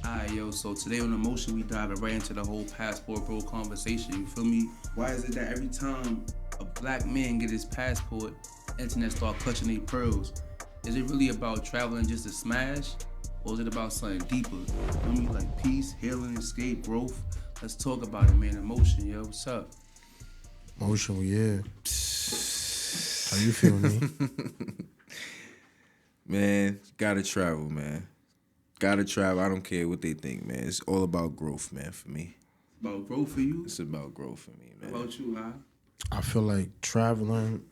Alright, yo, so today on Emotion, we diving right into the whole passport bro conversation. You feel me? Why is it that every time a black man get his passport, internet start clutching their pearls? Is it really about traveling just to smash? Or is it about something deeper? You feel me? Like peace, healing, escape, growth. Let's talk about it, man. Emotion, yo. What's up? Emotional, yeah. How you feel, man? Man, gotta travel, man. Gotta travel. I don't care what they think, man. It's all about growth, man, for me. About growth for you? It's about growth for me, man. How about you, huh? I feel like traveling,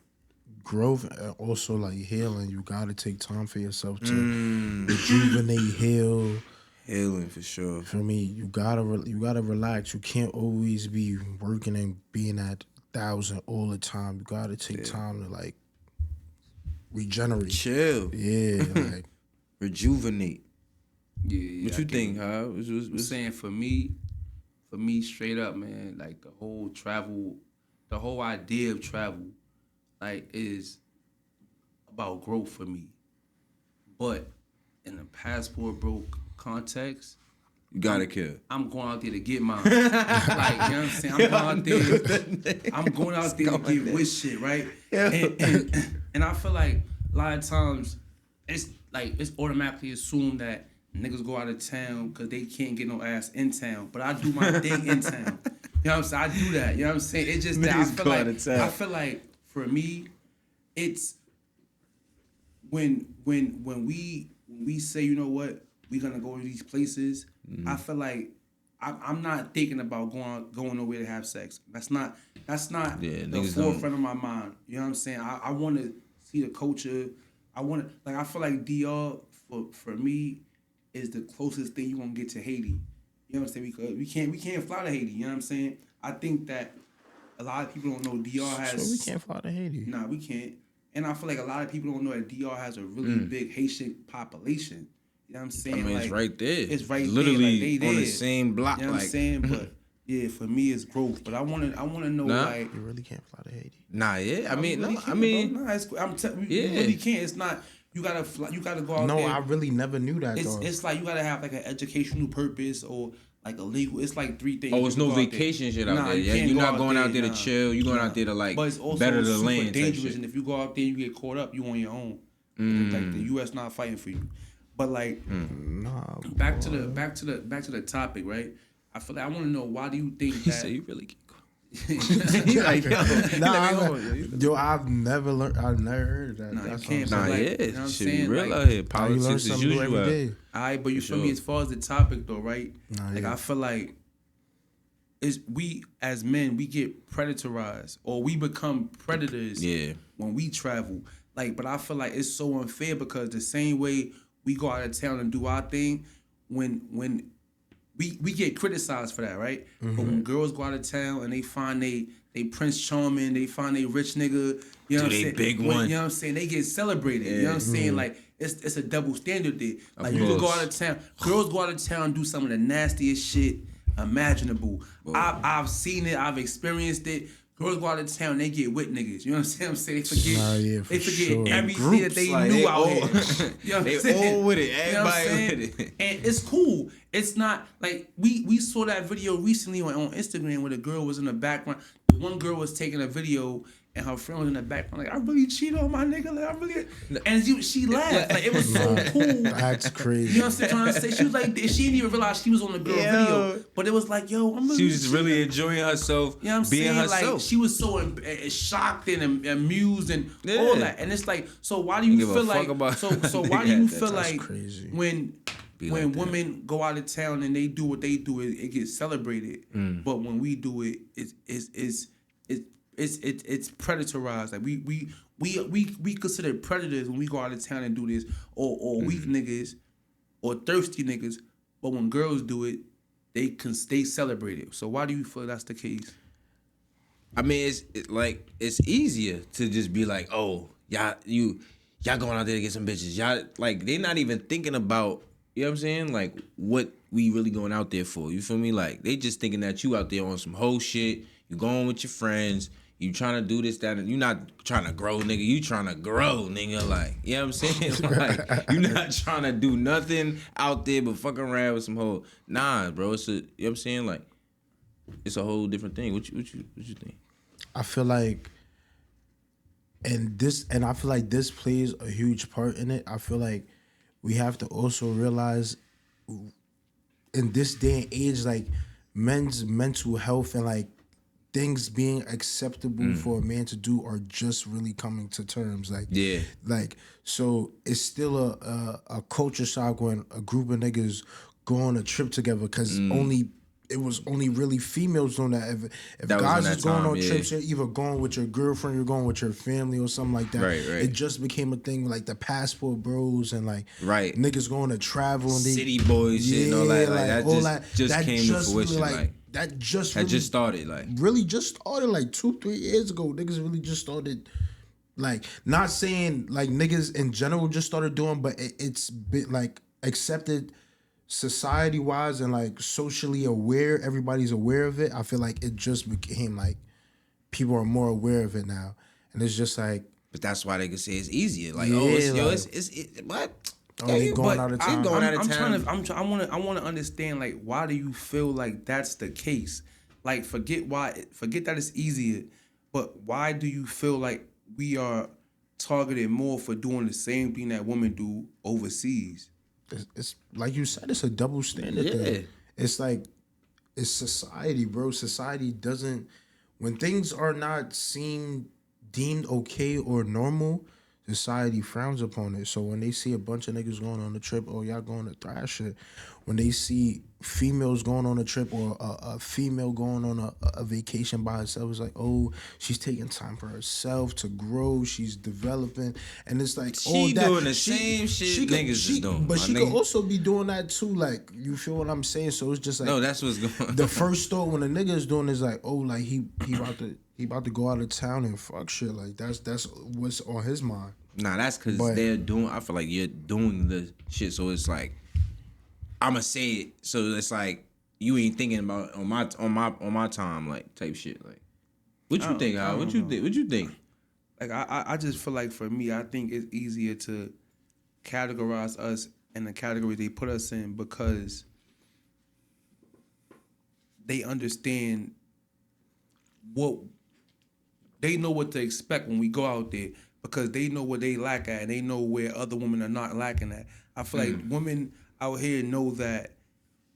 growth, and also like healing. You gotta take time for yourself to rejuvenate, heal. Healing for sure. For me, you gotta relax. You can't always be working and being at 1,000 all the time. You gotta take time to like regenerate. Chill. Yeah, like Rejuvenate. Yeah. What you think, huh? I'm saying for me, straight up, man, like the whole travel, the whole idea of travel, like is about growth for me. But in the passport bro context, You gotta kill. I'm going out there to get mine. Like, you know what I'm saying? I'm going out there to get with shit, right? And I feel like a lot of times it's automatically assumed that niggas go out of town because they can't get no ass in town. But I do my thing in town. You know what I'm saying? I do that. You know what I'm saying? It's just that I feel like for me, it's when we say, you know what, we're gonna go to these places. I feel like I'm not thinking about going nowhere to have sex. That's not the forefront of my mind. You know what I'm saying? I want to see the culture. I feel like DR for me is the closest thing you gonna get to Haiti. You know what I'm saying? Because we can't fly to Haiti. You know what I'm saying? I think that a lot of people don't know DR has. so we can't fly to Haiti. Nah, we can't. And I feel like a lot of people don't know that DR has a really big Haitian population. You know what I'm saying? I mean, like, it's right there. It's right literally there. Like, they on the there. same block. You know what I'm saying? But yeah, for me, it's growth. But I wanna know like. You really can't fly to Haiti. Nah, yeah. I mean, really no. I can't, mean, bro. Nah, you really can't. It's not. You gotta fly, you gotta go out No, there. I really never knew that though. It's like you gotta have like an educational purpose or like a legal. It's like three things. it's no vacation shit out there. Yeah, you're not going out there to chill. You're going out there to like but it's also better the super land. dangerous, and if you go out there, you get caught up. You on your own. Like the U.S. not fighting for you. But like, back to the topic, right? I feel like I want to know, why do you think that? He said you really get I've never heard of that. Nah, That's you can't. what I'm Like, yeah, you know what I'm shit be saying? real Like, out here. you learn Politics as something new every usual. day. All right, but you feel me? sure. As far as the topic though, right? Like yeah. I feel like we as men, we get predatorized or we become predators when we travel. Like, but I feel like it's so unfair because the same way we go out of town and do our thing, when we get criticized for that, right? But when girls go out of town and they find they Prince Charming, they find they rich nigga, you know what I'm saying? Big When, one. you know what I'm saying? They get celebrated. You know what I'm saying? Like it's a double standard there. Like you can go out of town, girls go out of town and do some of the nastiest shit imaginable. I've seen it, I've experienced it. Girls go out of town, they get with niggas. You know what I'm saying? They forget, they forget everything that they like, knew they out all- here. You know what I'm They saying? all with it. You know what I'm Everybody saying? with it. And it's cool. It's not like we saw that video recently on Instagram where the girl was in the background. One girl was taking a video and her friend was in the background like, I really cheated on my nigga. Like, I really, and she laughed. Like, it was so cool. That's crazy. You know what I'm trying to say? She was like, she didn't even realize she was on the girl video. But it was like, yo, I'm really. She was really enjoying herself. You know what I'm being saying? herself. Like, she was so shocked and amused and all that. And it's like, so why do you feel like? So why do you feel like crazy. when women go out of town and they do what they do, it gets celebrated. But when we do it, it's predatorized. Like we consider predators when we go out of town and do this, or weak niggas, or thirsty niggas. But when girls do it, they celebrate it. So why do you feel that's the case? I mean, it's easier to just be like, oh, y'all going out there to get some bitches. Y'all, like, they not even thinking about, you know what I'm saying? Like, what we really going out there for. You feel me? Like, they just thinking that you out there on some whole shit. You going with your friends. You trying to do this, that, and you not trying to grow, nigga. You trying to grow, nigga. Like, you know what I'm saying? Like, you not trying to do nothing out there but fucking around with some hoe. Nah, bro. It's a, you know what I'm saying? Like, it's a whole different thing. What you think? I feel like, and I feel like this plays a huge part in it. I feel like we have to also realize in this day and age, like men's mental health and like things being acceptable for a man to do are just really coming to terms. Like, Yeah. like, so it's still a culture shock when a group of niggas go on a trip together because it was only really females doing that. If That was guys on that is going time, on yeah. trips, you're either going with your girlfriend, you're going with your family or something like that. Right. It just became a thing like the passport bros and like Right. niggas going to travel and they, City boys shit and all that. Like, that all just that came to fruition. Like, that just that really, just started. Like, really just started like 2-3 years ago. Niggas really just started, like, not saying like niggas in general just started doing, but it's been like accepted society wise and like socially aware. Everybody's aware of it. I feel like it just became like people are more aware of it now, and it's just like. but that's why they can say it's easier. Like, Yeah, what? Oh, they going out of town. I want to understand, like, why do you feel like that's the case? Like, forget that it's easier, but why do you feel like we are targeted more for doing the same thing that women do overseas? It's like you said, it's a double standard thing. It's like, it's society, bro. Society doesn't, when things are not deemed okay or normal, society frowns upon it. So when they see a bunch of niggas going on a trip, oh, y'all going to thrash it. When they see females going on a trip or a female going on a vacation by herself, it's like, oh, she's taking time for herself to grow. She's developing. And it's like, She doing the same shit niggas is doing. But she could also be doing that too. Like, you feel what I'm saying? So it's just like, No, that's what's going on. the first thought when a nigga is doing is like, oh, like he about to go out of town and fuck shit. Like, that's what's on his mind. Nah, that's because they're doing. I feel like you're doing the shit, so it's like I'ma say it. So it's like you ain't thinking about on my time, like type shit. Like, what you think, Al? What you think? What you think? Like, I just feel like for me, I think it's easier to categorize us in the category they put us in because they understand they know what to expect when we go out there because they know what they lack at and they know where other women are not lacking at. I feel like women out here know that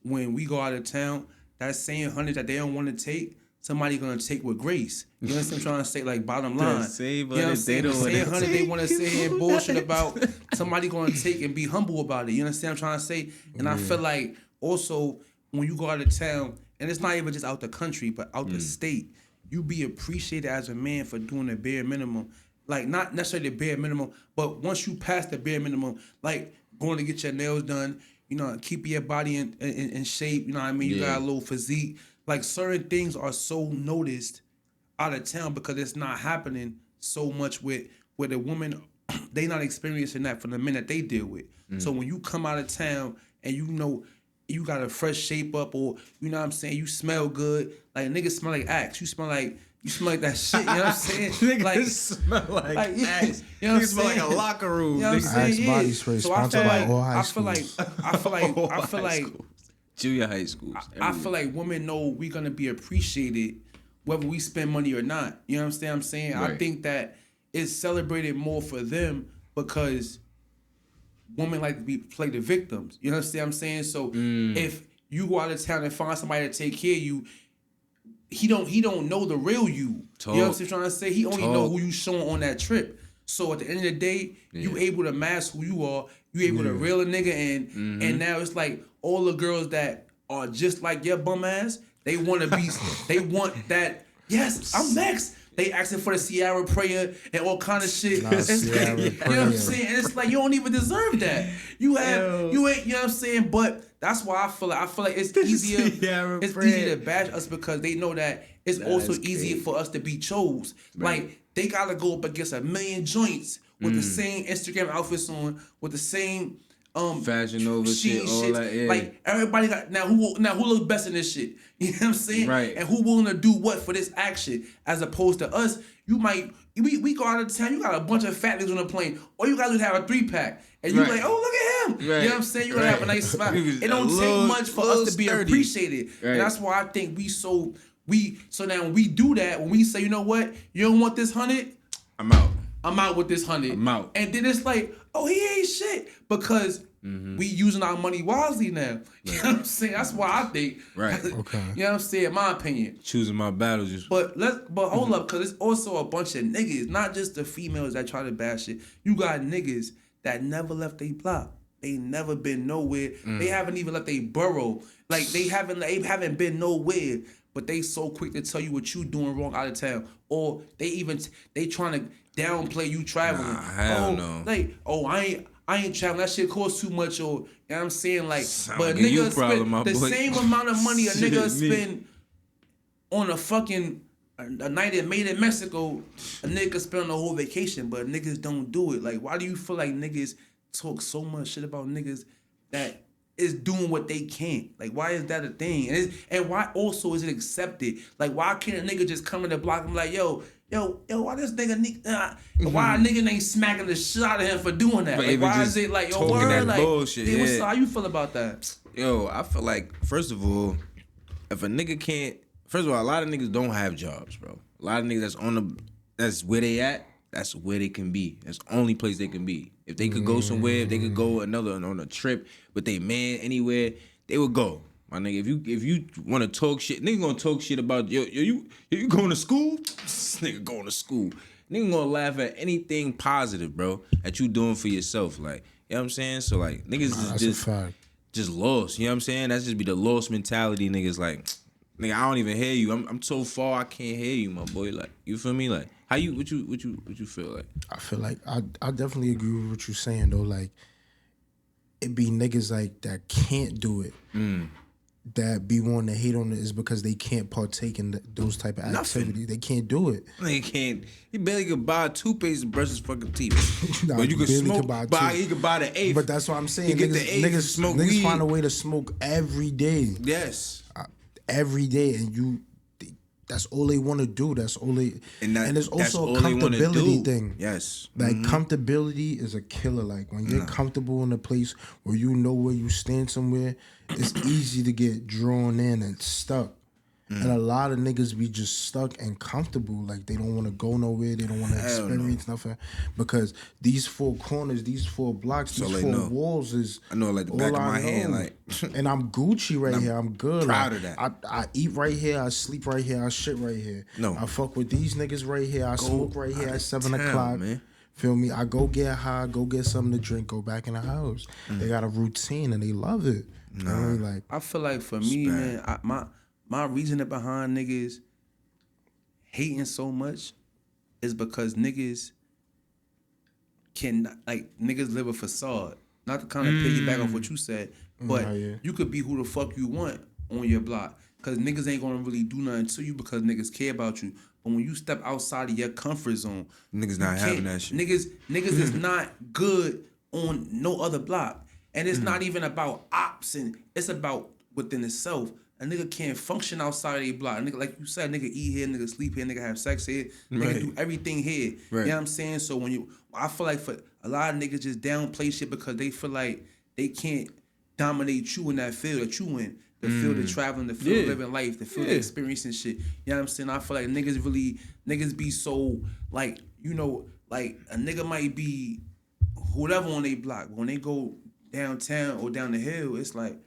when we go out of town, that same 100 that they don't want to take, somebody gonna take with grace. You know what I'm trying to say? Like, bottom line. The same you know what I'm saying? The same 100 they want to sit here and bullshit about, somebody gonna take and be humble about it. You understand what I'm trying to say? And I feel like also when you go out of town, and it's not even just out the country, but out the state, you be appreciated as a man for doing the bare minimum. Like, not necessarily the bare minimum, but once you pass the bare minimum, like going to get your nails done, you know, keep your body in shape, you know what I mean? You got a little physique. Like, certain things are so noticed out of town because it's not happening so much with the women. They not experiencing that from the men that they deal with. So when you come out of town and you know you got a fresh shape up, or you know what I'm saying, you smell good. Like, niggas smell like Axe. You smell like that shit. You know what I'm saying? Niggas smell like Axe. You know what I'm Niggas smell like saying? a locker room. You know what I'm saying? Axe body spray So I feel sponsored by like all high I feel like junior high schools. I feel like women know we're gonna be appreciated whether we spend money or not. You know what I'm saying? Right. I think that it's celebrated more for them because women like to play the victims. You know what I'm saying? So if you go out of town and find somebody to take care of you, he don't know the real you. Talk. You know what I'm trying to say? He only know who you showing on that trip. So at the end of the day, you able to mask who you are. You able to reel a nigga in. And now it's like all the girls that are just like your bum ass, they want to be, they want that, yes, I'm next. They asking for the Sierra prayer and all kind of shit. It's like, you know what I'm saying? And it's like, you don't even deserve that. You ain't, you know what I'm saying? But that's why I feel like it's easier. It's easier to bash us because they know that it's also easier for us to be chose. Right. Like, they gotta go up against a million joints with the same Instagram outfits on, with the same Fashion Nova shit, all that. Yeah. Like everybody got who look best in this shit? You know what I'm saying? Right. And who willing to do what for this action? As opposed to us, we go out of town. You got a bunch of fat niggas on the plane. All you gotta do is have a 3-pack, and you like, oh look at him. Right. You know what I'm saying? You gotta have a nice smile. It don't take much for us to be appreciated, and that's why I think so now when we do that, when we say, you know what, you don't want this 100, I'm out. I'm out with this 100. I'm out. And then it's like, oh, he ain't shit because we using our money wisely now. You know what I'm saying? That's why I think. Right. Okay. You know what I'm saying? My opinion. Choosing my battles. Just. But hold up, because it's also a bunch of niggas, not just the females that try to bash it. You got niggas that never left their block. They never been nowhere. They haven't even left their borough. Like they haven't been nowhere. But they so quick to tell you what you doing wrong out of town, or they trying to downplay you traveling. Nah, hell no. Like, I ain't traveling. That shit costs too much. Or you know what I'm saying, like, but a like nigga problem, spend the boy. same amount of money a Shit, nigga me. spend on a fucking a night in Made in Mexico. A nigga spend on a whole vacation, but niggas don't do it. Like, why do you feel like niggas talk so much shit about niggas that is doing what they can? Like, why is that a thing? And why also is it accepted? Like, why can't a nigga just come in the block and be like, yo, why this nigga, why a nigga ain't smacking the shit out of him for doing that? But Like, even why just is it like, yo, talking word, that like, bullshit, yeah. how you feel about that? Yo, I feel like, first of all, if a nigga can't, first of all, a lot of niggas don't have jobs, bro. A lot of niggas that's where they at, that's where they can be. That's the only place they can be. If they could go somewhere, if they could go on a trip with their man anywhere, they would go. My nigga, if you want to talk shit, nigga gonna talk shit about you going to school? This nigga going to school. Nigga gonna laugh at anything positive, bro, that you doing for yourself. Like, you know what I'm saying? So like niggas is just lost. You know what I'm saying? That's just be the lost mentality. Niggas like, nigga, I don't even hear you. I'm so far I can't hear you, my boy. Like, you feel me? Like, what you feel like? I feel like I definitely agree with what you're saying though. Like, it be niggas like that can't do it. That be wanting to hate on it is because they can't partake in those type of activities. They can't do it. They can't. He barely could buy toothpaste and brush his fucking teeth. Nah, but you could smoke. He could buy the eighth. But that's what I'm saying. Niggas smoke niggas weed. find a way to smoke every day. Yes. Every day, and that's all they want to do. That's all they. And there's also a comfortability thing. Yes. Like comfortability is a killer. Like when you're comfortable in a place where you know where you stand somewhere, it's easy to get drawn in and stuck. And a lot of niggas be just stuck and comfortable. Like they don't want to go nowhere. They don't want to experience nothing. Because these four corners, these four blocks, these four walls is I know like the back of my hand. Like, and I'm Gucci right here. I'm good. Proud like, of that. I eat right here. I sleep right here. I shit right here. No. I fuck with these niggas right here. I smoke right here at 7 o'clock. Man. Feel me? I go get high, go get something to drink, go back in the house. They got a routine and they love it. You know what I mean? Like, I feel like for me, man, my reasoning behind niggas hating so much is because niggas niggas live a facade. Not to kind of piggyback off what you said, but you could be who the fuck you want on your block. Cause niggas ain't gonna really do nothing to you because niggas care about you. But when you step outside of your comfort zone, niggas not having that shit. Niggas is not good on no other block. And it's not even about ops, and it's about within itself. A nigga can't function outside of a block. A nigga, like you said, nigga eat here, nigga sleep here, nigga have sex here, nigga do everything here. You know what I'm saying? So I feel like for a lot of niggas just downplay shit because they feel like they can't dominate you in that field that you in. The field of traveling, the field of living life, the field of experiencing shit. You know what I'm saying? I feel like niggas be so, like, you know, like a nigga might be whatever on they block. But when they go downtown or down the hill, it's like,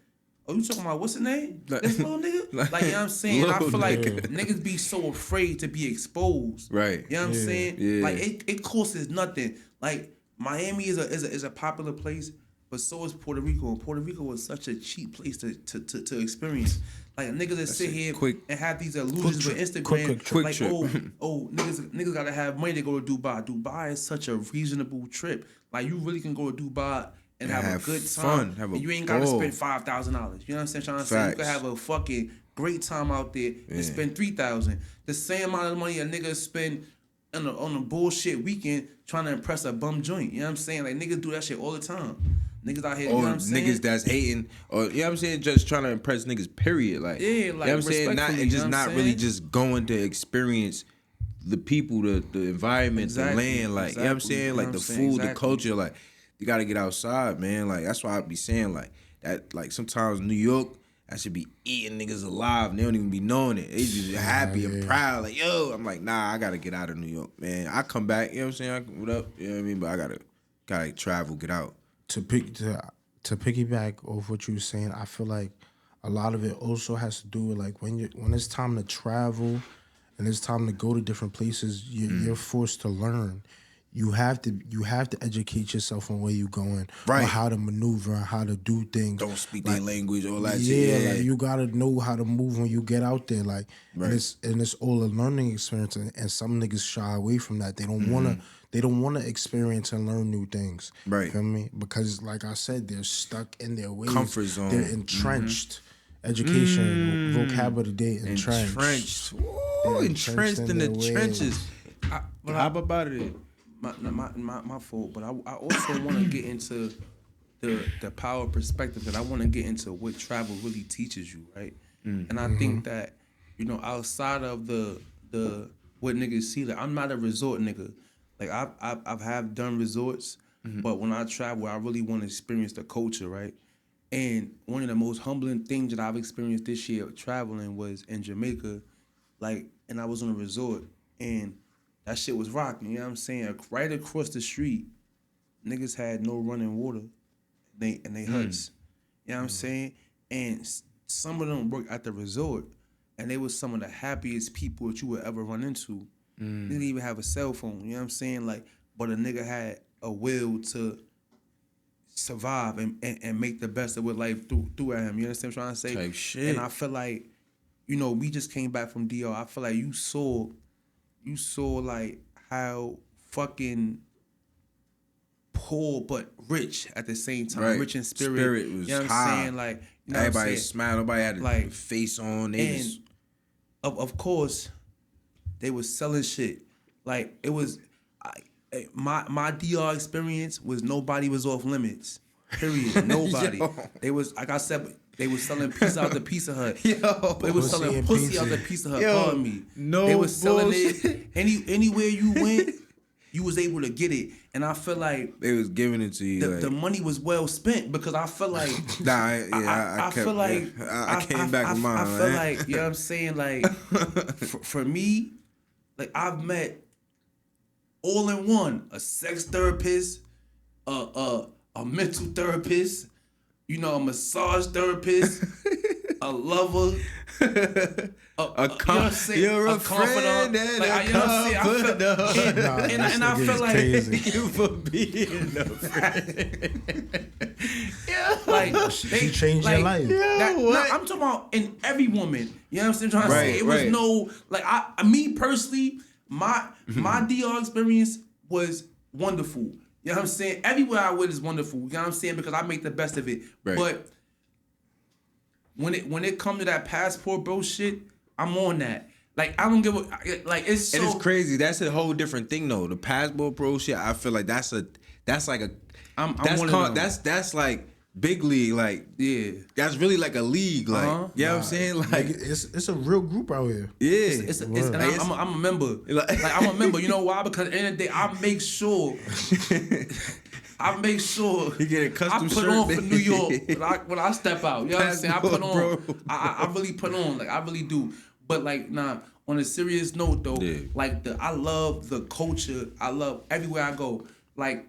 oh, you talking about what's the name? This little nigga? Like, you know what I'm saying? I feel like niggas be so afraid to be exposed. Right. You know what I'm saying? Yeah. Like, it costs nothing. Like, Miami is a popular place, but so is Puerto Rico. And Puerto Rico is such a cheap place to experience. Like, niggas that sit here and have these illusions with Instagram. Quick like, trip. niggas gotta have money to go to Dubai. Dubai is such a reasonable trip. Like, you really can go to Dubai and have a good time. Fun, and you ain't gotta spend $5,000. You know what I'm saying? Trying to say you can have a fucking great time out there and spend $3,000. The same amount of money a nigga spend on a bullshit weekend trying to impress a bum joint. You know what I'm saying? Like niggas do that shit all the time. Niggas out here, you know what I'm saying? Niggas that's hating, or you know what I'm saying, just trying to impress niggas. Period. Like, yeah, like you know what I'm saying, not and just not really just going to experience the people, the environment, the land. Like, you know what I'm saying, like the food, the culture. Like, you gotta get outside, man. Like, that's why I be saying like that. Like sometimes New York, I should be eating niggas alive. And they don't even be knowing it. They just happy and proud. Like, yo, I'm like, nah, I gotta get out of New York, man. I come back, you know what I'm saying? What up? You know what I mean? But I gotta travel, get out. To piggyback off what you were saying, I feel like a lot of it also has to do with like when it's time to travel and it's time to go to different places, you're forced to learn. You have to educate yourself on where you're going, right? Or how to maneuver, and how to do things. Don't speak their language, all that shit. Yeah, like you gotta know how to move when you get out there. Like, right. and it's all a learning experience. And some niggas shy away from that. They don't wanna experience and learn new things. Right. You feel me? Because like I said, they're stuck in their ways. Comfort zone. They're entrenched. Education, vocabulary, entrenched. Ooh, entrenched in the trenches. How about it? My fault, but I also want to get into the power perspective, that I want to get into what travel really teaches you, right? And I think that, you know, outside of the what niggas see, like I'm not a resort nigga. Like I've have done resorts, but when I travel, I really want to experience the culture, right? And one of the most humbling things that I've experienced this year traveling was in Jamaica, like, and I was on a resort and that shit was rocking, you know what I'm saying? Right across the street, niggas had no running water, they huts, you know what I'm saying? And some of them worked at the resort, and they was some of the happiest people that you would ever run into. They didn't even have a cell phone, you know what I'm saying? Like, but a nigga had a will to survive and make the best of what life threw at him. You understand what I'm trying to say? Type shit. And I feel like, you know, we just came back from DR. I feel like you saw like how fucking poor but rich at the same time. Right. Rich in spirit. Spirit was, you know what I'm saying? Like, you know, everybody smiled. Nobody had a face on. They and of course, they was selling shit. Like, it was my DR experience was nobody was off limits. Period. Nobody. They was, like I said, they was selling pizza out the Pizza Hut. They was selling pussy out the Pizza Hut. Pardon me. No, they was selling bullshit. it anywhere you went. You was able to get it, and I feel like they was giving it to you. The money was well spent, because I feel like I feel like I came back with mine. I feel like, you know what I'm saying, like for me, like I've met all in one, a sex therapist, a mental therapist, you know, a massage therapist, a lover, a confidant, you know what I'm saying? And I feel like thank you for being a friend. Like she changed your life. I'm talking about in every woman. You know what I'm saying? Trying to say it was no, like me personally, my DR experience was wonderful. You know what I'm saying? Everywhere I went is wonderful. You know what I'm saying? Because I make the best of it. Right. But when it comes to that passport bro shit, I'm on that. Like, I don't give a, like, it's so. And it's crazy. That's a whole different thing though. The passport bro shit, I feel like that's like big league, like, yeah, that's really like a league, like, you know what I'm saying, like it's a real group out here. Yeah, I'm a member. Like I'm a member. You know why? Because at the end of the day, I make sure you get a custom shirt. I put on for New York when I step out. You know what I'm saying? I put on. Bro. I really put on. Like, I really do. But like, nah. On a serious note though, like I love the culture. I love everywhere I go. Like,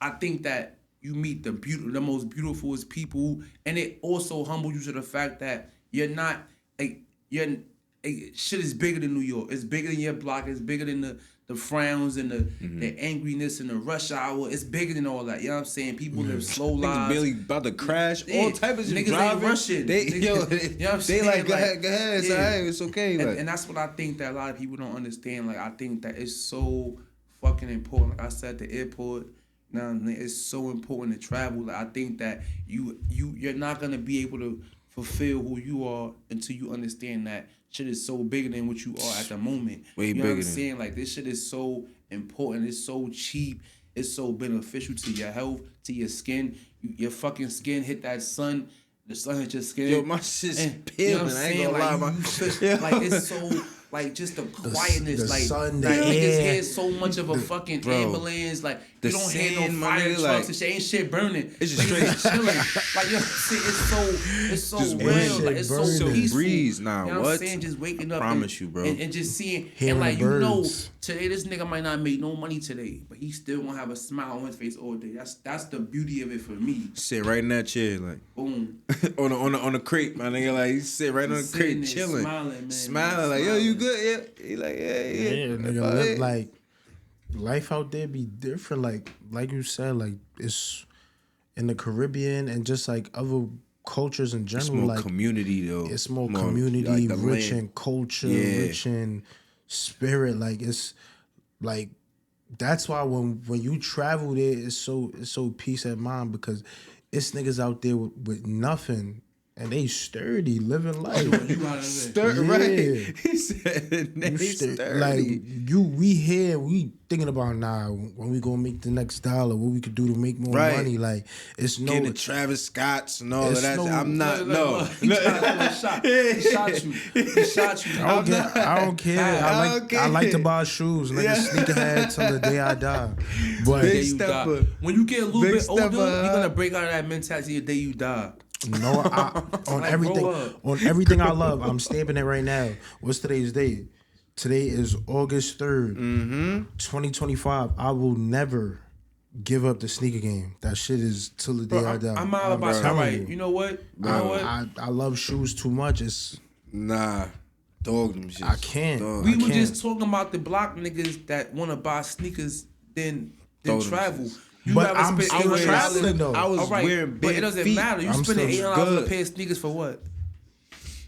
I think that you meet the most beautifulest people, and it also humbles you to the fact that you're not shit is bigger than New York. It's bigger than your block. It's bigger than the frowns and the angriness and the rush hour. It's bigger than all that. You know what I'm saying? People live slow lives. Niggas barely about to crash. All type of shit. Niggas ain't rushing. You know what I'm saying? Like, go ahead, it's all right, it's okay. And that's what I think that a lot of people don't understand. Like, I think that it's so fucking important. Like I said, the airport. Now it's so important to travel. Like, I think that you're not gonna be able to fulfill who you are until you understand that shit is so bigger than what you are at the moment. Way you know bigger what I'm than. saying? Like, this shit is so important. It's so cheap. It's so beneficial to your health, to your skin. Your fucking skin hit that sun. The sun hit your skin. Yo, my shit's And, peeling. you know what I'm I ain't saying? gonna lie, Like, it's so, like, just the quietness. the like, sun, the niggas air. hear so much of a fucking bro, ambulance. Like, the you don't hear sand, no my fire nigga, trucks like, and shit. Ain't shit burning. it's just Niggas straight chilling. Like, you know what I'm saying? It's so Just real. breathe. Like, it's so Burning. peaceful. Breeze, nah, you know what I'm what? saying? Just waking up. Promise you, bro. And just seeing. Hearing and, like, the you know, birds. today this nigga might not make no money today, but he still gonna have a smile on his face all day. That's the beauty of it for me. Sit right in that chair, like Boom. on the crate, my nigga. Like, he sit right on the Sitting crate, there chilling, smiling, man. smiling, like, yo, you good? Yeah. He like, yeah. Yeah, nigga, live, like life out there be different. Like you said, like it's in the Caribbean and just like other cultures in general. It's more like community though. it's more community, like the rich land. in culture, Yeah. rich in spirit. Like it's like that's why when you travel there, it's so peace of mind because it's niggas out there with nothing. And they sturdy, living life. You out of there. Stir, Yeah. right? He said they sturdy. Like we here, we thinking about when we gonna make the next dollar, what we could do to make more Right. money. Like it's no, Getting the Travis Scotts and all of It's that. no- I'm not. No. He tried to throw a shot. He shot you. He shot you. I don't care. I like to buy shoes, nigga. Yeah. Sneakerhead till the day I die. But The day Big you step die. up. When you get a little Big bit older, step up. you're gonna break out of that mentality the day you die. no, on Like, everything, grow up. on everything I love, I'm stamping it right now. What's today's date? Today is August 3rd, 2025. I will never give up the sneaker game. That shit is till the day I die. I'm all about telling right. you. You know what? You know what? I love shoes too much. It's Nah. Dog them shit. I can't. Dog. We I were can't. just talking about the block niggas that want to buy sneakers, then Throw them travel. shits. You But rather I'm spend still $800. traveling though. I was All right, wearing but it big doesn't feet. matter. You I'm spending still $800 on a good. pair of sneakers for what?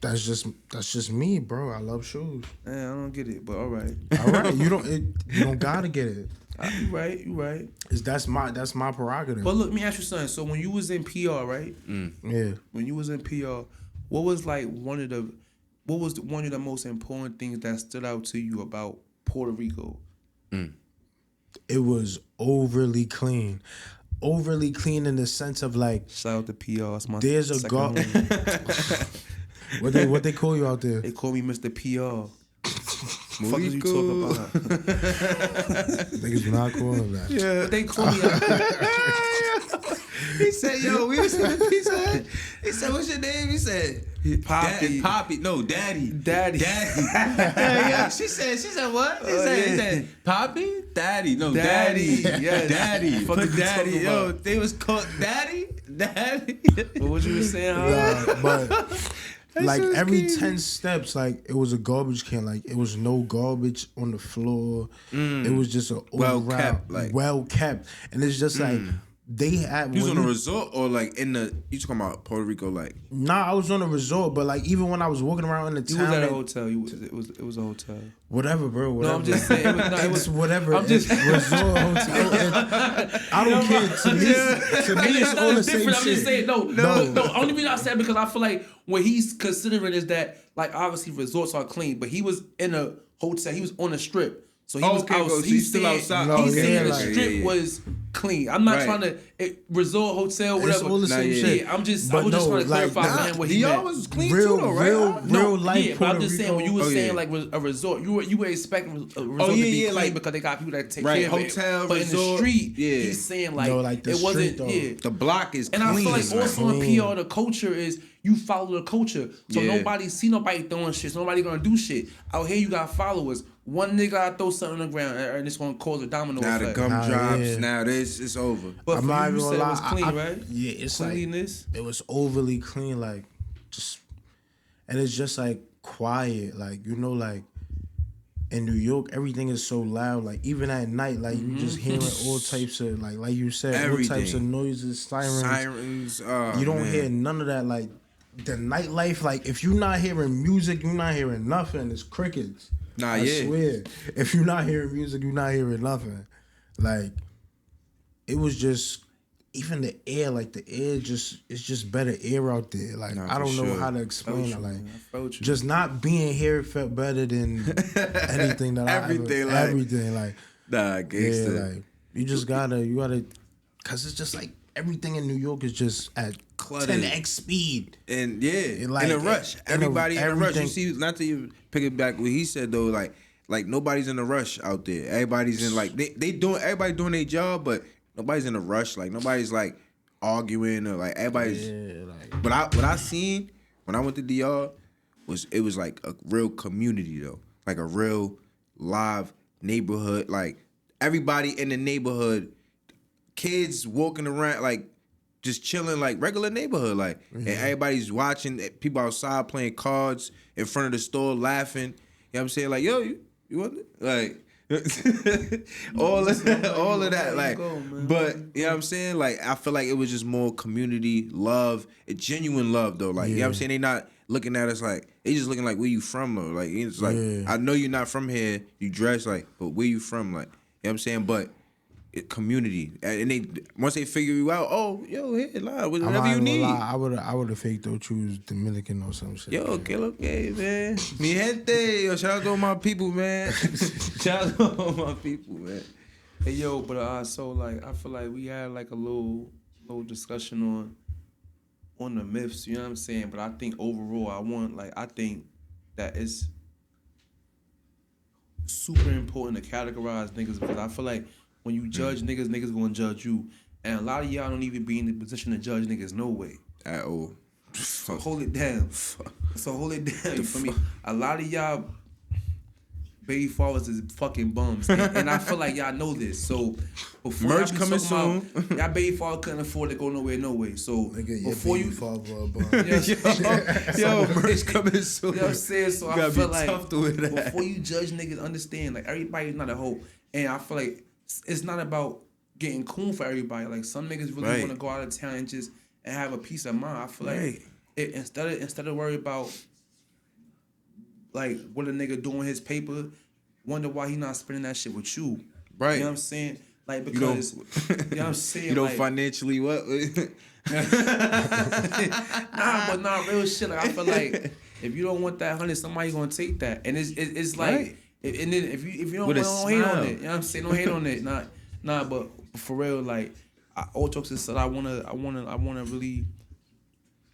That's just me, bro. I love shoes. I don't get it, but all right. All right, you don't gotta get it. You right, you right. That's my prerogative. But look, let me ask you something. So when you was in PR, right? Yeah. When you was in PR, what was like one of the most important things that stood out to you about Puerto Rico? It was overly clean. Overly clean in the sense of like Shout out to PR. It's my there's a second God. home. what they call you out there? They call me Mr. PR. Fuck is you Cool. talking about? Niggas do not call him that. Yeah. But they call me out there. He said, yo, he said, what's your name? He said, Poppy. Poppy. No, Daddy. Daddy. Yeah. She said what? He said, Poppy? Daddy. No, Daddy. Yes. Daddy. Fuck Put you Daddy. talking Yo, about? they was called Daddy? What was you saying? Huh? Nah, but like shit was every crazy. 10 steps, like it was a garbage can. Like it was no garbage on the floor. It was just a Well overall- kept, like- well kept, and it's just like they had. You was when on a you- resort or like you talking about Puerto Rico, like Nah, I was on a resort, but like even when I was walking around in the You town, was at a and- hotel. It was a hotel. whatever, bro. Whatever. No, I'm just saying. It was It's whatever. I'm just. It's resort hotel. I don't care. To me, it's all the Nothing same different. I'm shit. just saying. No. No. Only reason I said because I feel like what he's considering is that like obviously resorts are clean, but he was in a hotel. He was on a strip, so he was okay, out. so he's still saying- outside. No, He's yeah, saying the like- strip was clean. I'm not Right. trying to resort hotel It's whatever. all the same yeah. shit. Yeah, I was just But trying to no, clarify like, for him what he Dior meant. was clean Real, too, though, right? real life. Yeah, but Puerto I'm just saying when you Rico. were Oh, saying yeah. like a resort, you were expecting a resort to yeah, be yeah, clean like- because they got people that take Right, care of hotel, it. But in the resort, street, yeah. he's saying like, No, like the it wasn't. street, though. Yeah, The block is and clean. I feel like also in Clean. PR, the culture is you follow the culture. So Yeah. nobody see nobody throwing shit. So nobody gonna do shit. Out here you got followers. One nigga gotta throw something on the ground and it's gonna cause a domino now the effect. gum Nah, drops. yeah. Now this it's over. But I'm for not you, you even said it gonna was lie, clean, I- right? Yeah, it's like Cleanliness. it was overly clean, like just, and it's just like quiet, like like in New York everything is so loud, like even at night, like you just hearing all types of like you said, all types of Everything. noises, sirens. Sirens. Oh, You don't man. hear none of that, like the nightlife. Like if you're not hearing music, you're not hearing nothing. It's crickets. Nah, I yeah. swear. If you're not hearing music, you're not hearing nothing. Like it was just even the air, like the air it's just better air out there. Like I don't know how to explain it. Like just not being here felt better than anything that everything like nah, gangster. Yeah, like you just gotta cause it's just like everything in New York is just at cluttered 10x speed. And like, in a rush. Everybody in a rush. You see, not to even pick it back what he said though, like nobody's in a rush out there. Everybody's in like everybody doing their job, but nobody's in a rush. Like nobody's like arguing or like everybody's. But what I seen when I went to DR was like a real community though, like a real live neighborhood. Like everybody in the neighborhood, kids walking around like just chilling like regular neighborhood. Like and everybody's watching people outside playing cards in front of the store laughing. You know what I'm saying? Like yo, you want it? Like. all of that like but you know what I'm saying, like I feel like it was just more community love, a genuine love though, like you know what I'm saying, they not looking at us like they just looking like where you from though, like it's like I know you're not from here, you dress like, but where you from, like you know what I'm saying, but community, and they once they figure you out, oh yo, here lie whatever you need. I would have faked though, choose Dominican or some shit. Yo, okay, man. Mi gente, yo, shout out to all my people, man. Shout out to all my people, man. Hey yo, but so like I feel like we had like a little discussion on the myths, you know what I'm saying? But I think overall I think that it's super important to categorize niggas, because I feel like when you judge niggas gonna judge you. And a lot of y'all don't even be in the position to judge niggas no way. At all. So hold it down. You feel me? A lot of y'all baby fathers is fucking bums. And I feel like y'all know this. So before merch coming soon. Y'all baby father couldn't afford to go nowhere, no way. So before you yo, merch coming soon. You know what I'm saying? So I feel like before you judge niggas, understand like everybody's not a hoe. And I feel like it's not about getting cool for everybody. Like some niggas really want to go out of town and just have a peace of mind. I feel like instead of worry about like what a nigga doing his paper, wonder why he not spending that shit with you. Right. You know what I'm saying? Like because you know what I'm saying? You don't like, financially what? but not real shit. Like I feel like if you don't want that 100, somebody gonna take that. And it's like and then if you don't hate on it, you know what I'm saying? Don't hate on it. Nah, but for real, like all jokes aside, I wanna really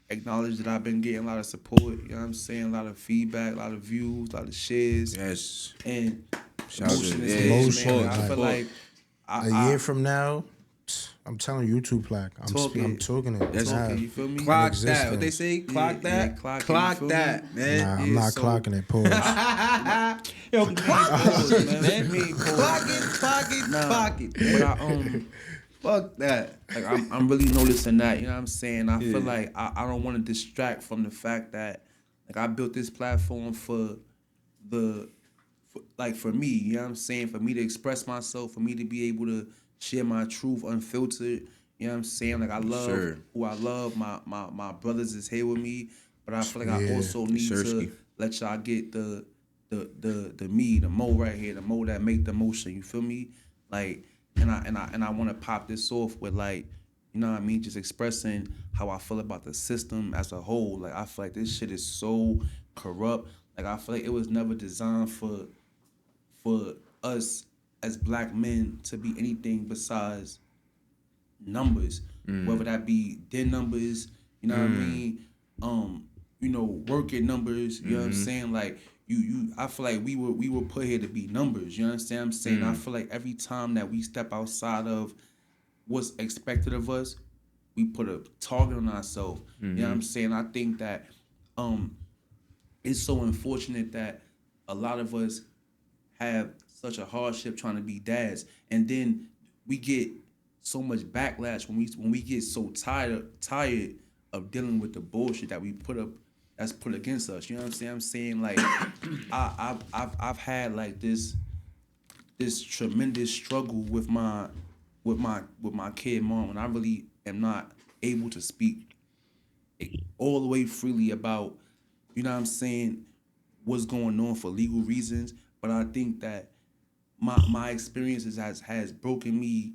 acknowledge that I've been getting a lot of support. You know what I'm saying? A lot of feedback, a lot of views, a lot of shares. Yes. And emotion. I feel like a year from now, I'm telling you, YouTube plaque. I'm talking it. That's okay. You feel me? Clock that. What they say? Clock that. Clock that, man. Nah, I'm not clocking it. Pause. Yo, clock it, man. Clock it. But fuck that. Like I'm really noticing that. You know what I'm saying? I feel like I don't want to distract from the fact that like I built this platform for me. You know what I'm saying? For me to express myself, for me to be able to share my truth unfiltered. You know what I'm saying? Like I love who I love. My brothers is here with me, but I feel like I also need to let y'all get the me, the Moe right here, the Moe that make the motion. You feel me? Like, and I want to pop this off with like, you know what I mean? Just expressing how I feel about the system as a whole. Like I feel like this shit is so corrupt. Like I feel like it was never designed for us as black men to be anything besides numbers, whether that be their numbers, you know what I mean, you know, working numbers, you know what I'm saying, like I feel like we were put here to be numbers, you understand what I'm saying? I feel like every time that we step outside of what's expected of us, we put a target on ourselves, you know what I'm saying? I think that it's so unfortunate that a lot of us have such a hardship trying to be dads, and then we get so much backlash when we get so tired of dealing with the bullshit that we that's put against us. You know what I'm saying? I'm saying like I've had like this tremendous struggle with my kid mom, and I really am not able to speak all the way freely about, you know what I'm saying, what's going on for legal reasons. But I think that my experiences has broken me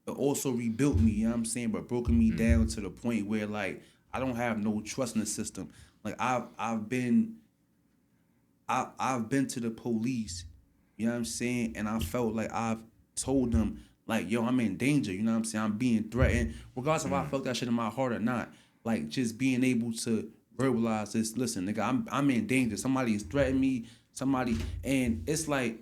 it also rebuilt me, you know what I'm saying, but broken me down to the point where like I don't have no trust in the system. Like I've been to the police, you know what I'm saying, and I felt like I've told them like, yo, I'm in danger, you know what I'm saying, I'm being threatened, regardless if I felt that shit in my heart or not. Like just being able to verbalize this, listen, nigga, I'm in danger. Somebody is threatening me, and it's like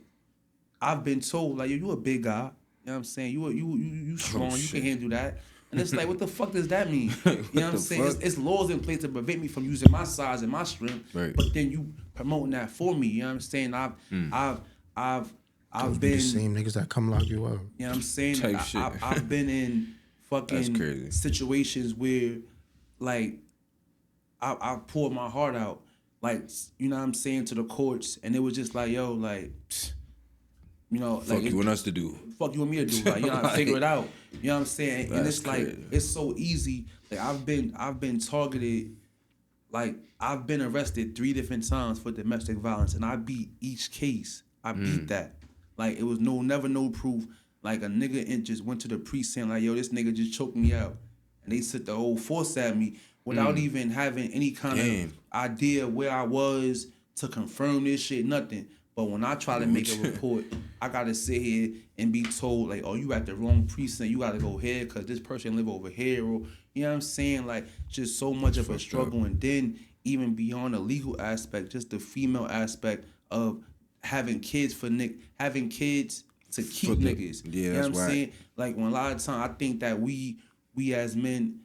I've been told like, yo, you a big guy, you know what I'm saying, you strong, you can handle that. And it's like, what the fuck does that mean? You know what I'm saying? It's laws in place to prevent me from using my size and my strength. Right. But then you promoting that for me. You know what I'm saying? I've been the same niggas that come lock you up. You know what I'm saying? Type Like, shit. I've been in fucking situations where, like, I poured my heart out, like, you know what I'm saying, to the courts, and it was just like, yo, like, you know, fuck like, you want us to do? Fuck you want me to do? Like, you know, like, figure it out. You know what I'm saying? And it's crazy. like, it's so easy. Like, I've been targeted. Like, I've been arrested 3 different times for domestic violence, and I beat each case. I beat that. Like, it was never no proof. Like, a nigga just went to the precinct, like, yo, this nigga just choked me out. And they set the whole force at me without even having any kind of idea where I was to confirm this shit, nothing. But when I try to make a report, I gotta sit here and be told, like, oh, you at the wrong precinct, you gotta go here because this person live over here, or, you know what I'm saying? Like, just so much of a struggle. And then even beyond the legal aspect, just the female aspect of having kids having kids to keep niggas. Yeah, you know what I'm right. saying? Like, when a lot of times I think that we as men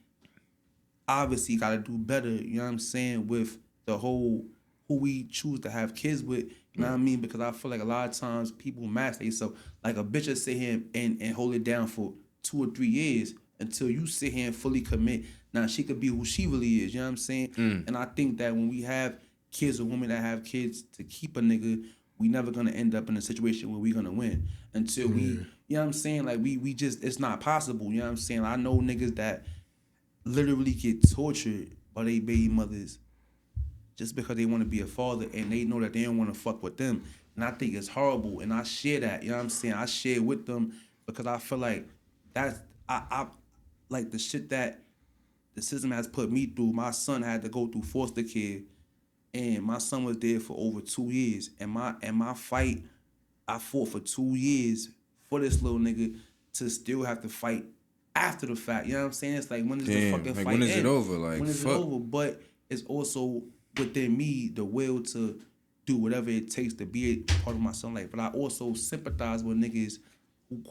obviously gotta do better, you know what I'm saying, with the whole who we choose to have kids with, you know what I mean? Because I feel like a lot of times people mask themselves. Like a bitch will sit here and hold it down for 2 or 3 years until you sit here and fully commit. Now she could be who she really is, you know what I'm saying? And I think that when we have kids or women that have kids to keep a nigga, we never gonna end up in a situation where we gonna win. Until we, you know what I'm saying? Like we just, it's not possible, you know what I'm saying? I know niggas that literally get tortured by their baby mothers just because they want to be a father and they know that they don't want to fuck with them. And I think it's horrible. And I share that, you know what I'm saying? I share with them because I feel like that's, I like the shit that the system has put me through. My son had to go through foster care, and my son was there for over 2 years. And my fight, I fought for 2 years for this little nigga to still have to fight after the fact. You know what I'm saying? It's like, when is the fucking fight when is end? it over? Like, when is fuck. it over? But it's also within me the will to do whatever it takes to be a part of my son's life. But I also sympathize with niggas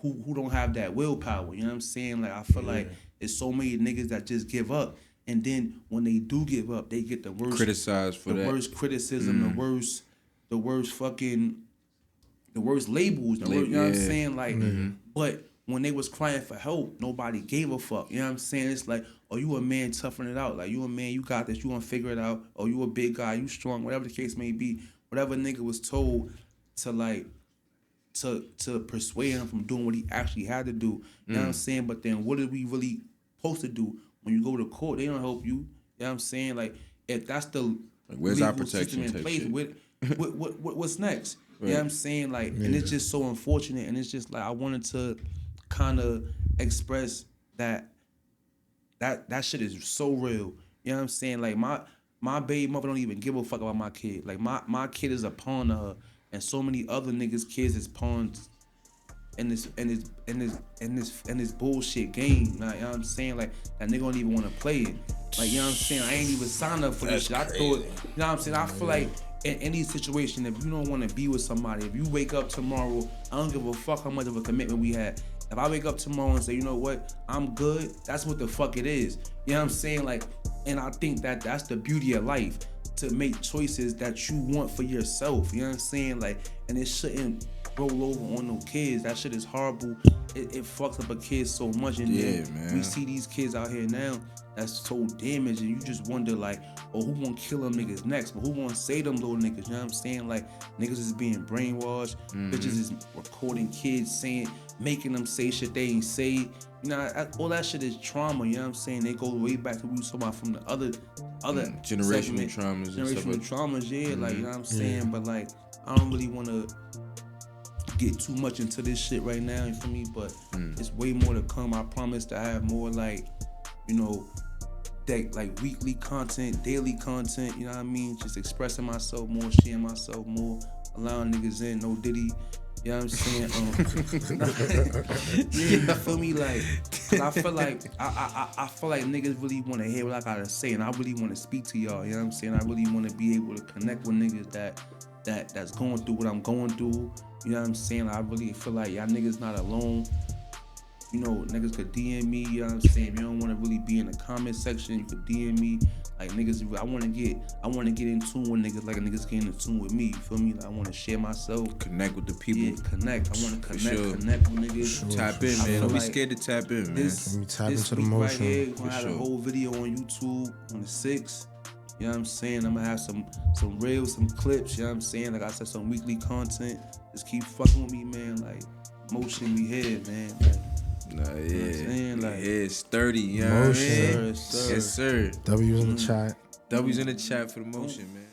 who don't have that willpower. You know what I'm saying? Like, I feel like there's so many niggas that just give up. And then when they do give up, they get the worst Criticized for that. The worst criticism, the worst labels, you know what I'm saying? Like, but when they was crying for help, nobody gave a fuck. You know what I'm saying? It's like, oh, you a man, toughen it out. Like, you a man, you got this, you gonna figure it out. Or you a big guy, you strong, whatever the case may be. Whatever nigga was told to, like, to persuade him from doing what he actually had to do. You know what I'm saying? But then what are we really supposed to do? When you go to court, they don't help you. You know what I'm saying? Like, if that's the like, where's our legal protection system in place, what's next? Right. You know what I'm saying? Like, and it's just so unfortunate. And it's just like, I wanted to kind of express that shit is so real. You know what I'm saying? Like, my baby mother don't even give a fuck about my kid. Like, my kid is a pawn to her, and so many other niggas' kids is pawns in this bullshit game. Like, you know what I'm saying? Like, that nigga don't even want to play it. Like, you know what I'm saying? I ain't even signed up for this shit. I thought, you know what I'm saying? I feel like in any situation, if you don't want to be with somebody, if you wake up tomorrow, I don't give a fuck how much of a commitment we had. If I wake up tomorrow and say, you know what, I'm good, that's what the fuck it is. You know what I'm saying? Like, and I think that that's the beauty of life, to make choices that you want for yourself. You know what I'm saying? Like, and it shouldn't roll over on no kids. That shit is horrible. It fucks up a kid so much. And then we see these kids out here now that's so damaged, and you just wonder, like, oh, who gonna kill them niggas next? But who gonna save them little niggas? You know what I'm saying? Like, niggas is being brainwashed. Bitches is recording kids making them say shit they ain't say. You know, all that shit is trauma. You know what I'm saying? They go way back to what we was talking about from the other generational traumas. Generational traumas, yeah. Like, you know what I'm saying? But, like, I don't really want to get too much into this shit right now, you feel me? But it's way more to come. I promise to have more like, you know, that like weekly content, daily content, you know what I mean? Just expressing myself more, sharing myself more, allowing niggas in, no Diddy. You know what I'm saying? You feel me? Like, I feel like I feel like niggas really want to hear what I gotta say, and I really want to speak to y'all. You know what I'm saying? I really want to be able to connect with niggas that's going through what I'm going through. You know what I'm saying? I really feel like y'all niggas not alone. You know, niggas could DM me, you know what I'm saying? If you don't want to really be in the comment section, you could DM me. Like niggas, I want to get in tune with niggas like niggas getting in tune with me. You feel me? Like, I want to share myself. Connect with the people. Yeah, connect. I want to connect with niggas. Sure, tap in, man. Don't be scared to tap in, man. Let me tap into the week Moe right Tion. here, we're gonna have a whole video on YouTube on the 6th. You know what I'm saying? I'm gonna have some reels, some clips. You know what I'm saying? Like I said, some weekly content. Just keep fucking with me, man. Like, motion we here, man. Like, nah, yeah. You know what I'm saying? Like, it's sturdy, you know what I mean? Motion. Sir. Yes, sir. W's in the chat. W's in the chat for the motion, man.